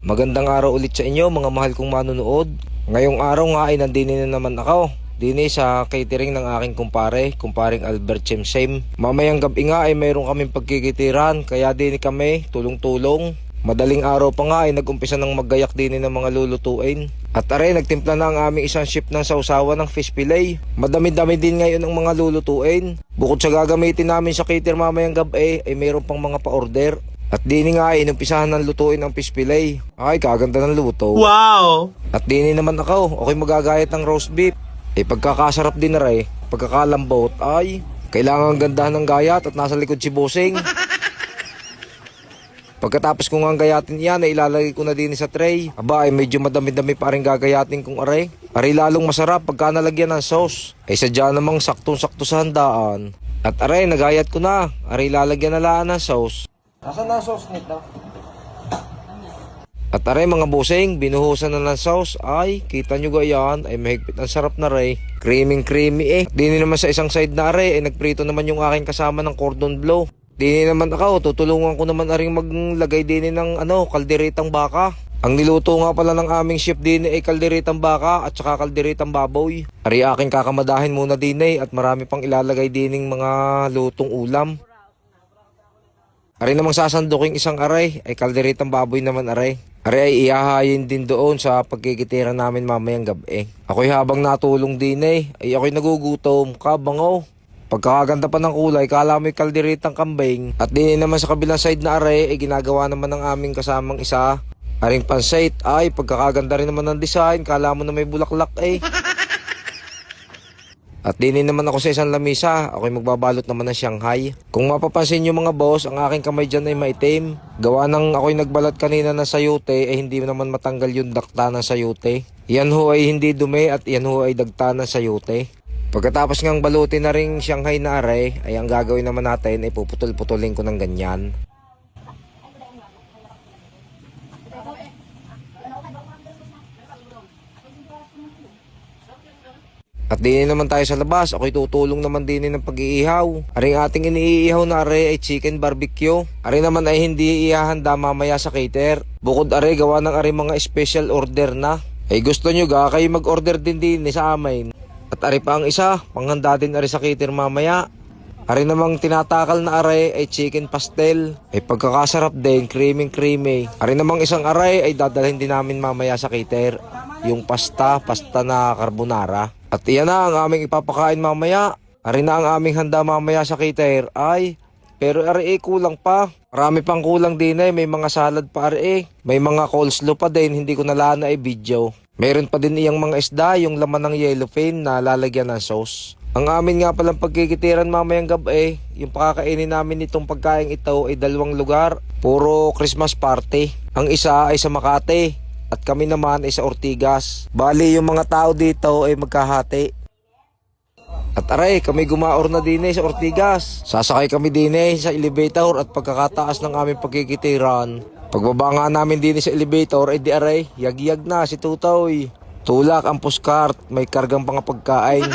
Magandang araw ulit sa inyo mga mahal kong manonood. Ngayong araw nga ay nandini na naman ako dini sa catering ng aking kumparing Albert Chemsem. Mamayang gabi nga ay mayroon kaming pagkikitiran, kaya dini kami tulong-tulong. Madaling araw pa nga ay nag-umpisa ng maggayak dini ng mga lulutuin. At aray, nagtimpla na ang aming isang ship ng sausawan ng fish fillet. Madami-dami din ngayon ang mga lulutuin. Bukod sa gagamitin namin sa cater mamayang gabi ay mayroon pang mga pa-order. At dini nga ay inumpisahan ng lutuin ang fish fillet. Ay, kaganda ng luto. Wow! At dini naman ako, okay magagayat ng roast beef. Pagkakasarap din na rin, pagkakalambot, ay kailangan gandahan ng gayat at nasa likod si Bossing. Pagkatapos kong ang gayatin iyan ay ilalagay ko na din sa tray. Aba ay medyo madami-dami pa rin gagayatin kong aray. Aray lalong masarap pagka nalagyan ng sauce. Ay sadya namang saktong-sakto sa handaan. At aray, nagayat ko na. Aray lalagyan na laan ng sauce. Nasaan na sauce nito? At aray mga Bossing, binuhusan na ng sauce. Ay, kita nyo gayan, ay mahigpit ang sarap na ray. Creamy eh. Dini naman sa isang side na aray, ay nagprito naman yung aking kasama ng cordon bleu. Dini naman ako, tutulungan ko naman aring maglagay dini ng kalderitang baka. Ang niluto nga pala ng aming chef dini ay kalderitang baka at saka kalderitang baboy. Ari aking kakamadahin muna dini at marami pang ilalagay dining mga lutong ulam. Ari namang sasanduking isang aray ay kalderitang baboy naman aray. Ari ay ihahayin din doon sa pagkikitira namin mamayang gabi. Ako'y habang natulong dini ay ako'y nagugutom, kabangaw. Pagkakaganda pa ng kulay, kala mo'y kalderitang kambing. At din naman sa kabilang side na are, ay ginagawa naman ng aming kasamang isa. Aring pansait, ay pagkakaganda rin naman ng design, kala mo na may bulaklak eh. At din naman ako sa isang lamisa, ako'y magbabalot naman ng Shanghai. Kung mapapansin nyo mga boss, ang aking kamay dyan ay maitim. Gawa ng ako'y nagbalat kanina ng sayote, ay hindi naman matanggal yung dakta ng sayote. Yan ho ay hindi dumi at yan ho ay dagta ng sayote. Pagkatapos ngang balutin na ring Shanghai na aray, ay ang gagawin naman natin ay puputol-putulin ko ng ganyan. At din naman tayo sa labas, ako'y tutulong naman din ng pag-iihaw. Aring ating iniihaw na aray ay chicken barbecue. Aring naman ay hindi ihahanda mamaya sa cater. Bukod aray, gawa ng aring mga special order na. Ay gusto nyo ga, kayo mag-order din sa amin. At ari pa ang isa, panghanda din ari sa cater mamaya. Ari namang tinatakal na aray ay chicken pastel. Ay pagkakasarap din, creamy. Ari namang isang aray ay dadalhin din namin mamaya sa cater. Yung pasta na carbonara. At iyan na ang aming ipapakain mamaya. Ari na ang aming handa mamaya sa cater. Ay, pero ari kulang pa. Marami pang kulang din eh, may mga salad pa ari. May mga coleslaw pa din, hindi ko nalaan na video. Meron pa din iyang mga isda, yung laman ng yellowfin na lalagyan ng sauce. Ang amin nga palang pagkikitiran mamayang gabi, yung pakakainin namin itong pagkain ito ay dalawang lugar. Puro Christmas party. Ang isa ay sa Makati at kami naman ay sa Ortigas. Bali yung mga tao dito ay magkahati. At aray, kami gumaor na din sa Ortigas. Sasakay kami din sa elevator at pagkakataas ng aming pagkikitiran. Pagbaba nga namin din sa elevator, di aray, yag-yag na si Tutoy. Tulak ang puskart, may kargang pang pagkain.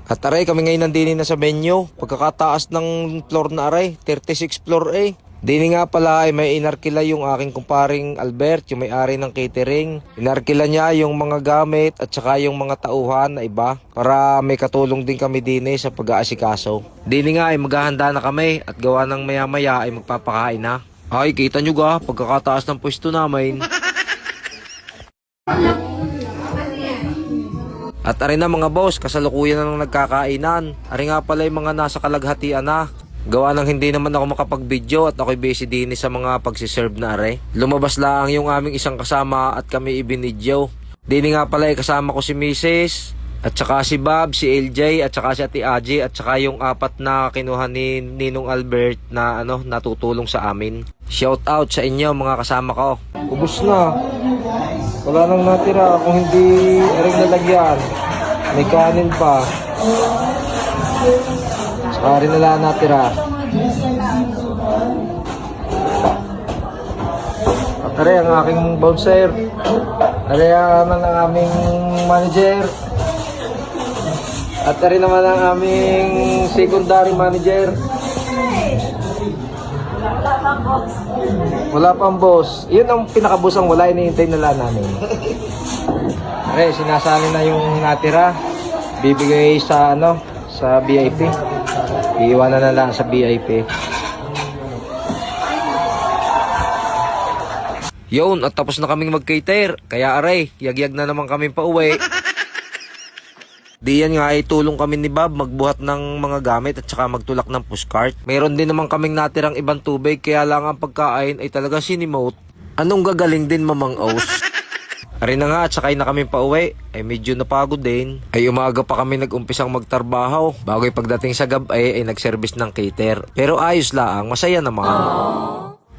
At aray, kami ngayon nandini na sa menu. Pagkakataas ng floor na aray, 36 floor eh. Dini nga pala ay may inarkila yung aking kumparing Albert, yung may-ari ng catering. Inarkila niya yung mga gamit at saka yung mga tauhan na iba para may katulong din kami dini sa pag-aasikaso. Dini nga ay maghahanda na kami at gawa ng maya-maya ay magpapakain na. Ay, kita nyo ga, pagkakataas ng pwesto namin. At ari na mga boss, kasalukuyan na ng nagkakainan. Ari nga pala yung mga nasa kalaghatian na. Gawa ng hindi naman ako makapag-video at ako'y busy din sa mga pagsiserve na are. Lumabas lang yung aming isang kasama at kami ibinidyo. Dini nga pala kasama ko si Mrs. at saka si Bob, si LJ at saka si Ate Aji at saka yung apat na kinuha ni Ninong Albert na natutulong sa amin. Shout out sa inyo mga kasama ko. Ubus na. Wala nang natira kung hindi ring nalagyan. May kanin pa. Saka rin nila natira. At ari ang aking bouncer. Ari naman ang aming manager. At ari naman ang aming secondary manager. Wala pang boss. Yun ang pinaka-boss ang wala, iniintay na lang namin. Okay, sinasali na yung natira. Bibigay sa sa VIP. Iiwanan na lang sa VIP. Yun, at tapos na kaming mag-cater. Kaya aray, yagyag na naman kami pa uwi. Diyan nga ay tulong kami ni Bob magbuhat ng mga gamit at saka magtulak ng pushcart. Mayroon din naman kaming natirang ibang tubig kaya lang ang pagkain ay talaga sinimote. Anong gagaling din Mamang Os? Ari na nga at sakay na kami pa uwi. Ay medyo napagod din. Ay umaga pa kami nag-umpisang magtrabaho. Bago pagdating sa gabay ay nag-service ng cater. Pero ayos lang, masaya naman.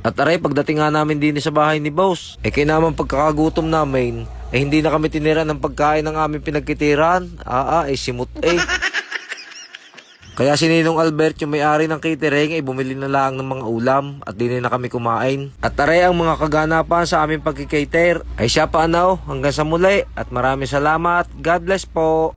At aray, pagdating nga namin din sa bahay ni Boss, kaya naman pagkakagutom namin, hindi na kami tinira ng pagkain ng aming pinagkitiran. Simut Kaya si Ninong Albert, yung may-ari ng catering, ay bumili na lang ng mga ulam at din na kami kumain. At aray, ang mga kaganapan sa aming pagkikater ay siya pa hanggang sa muli at maraming salamat. God bless po.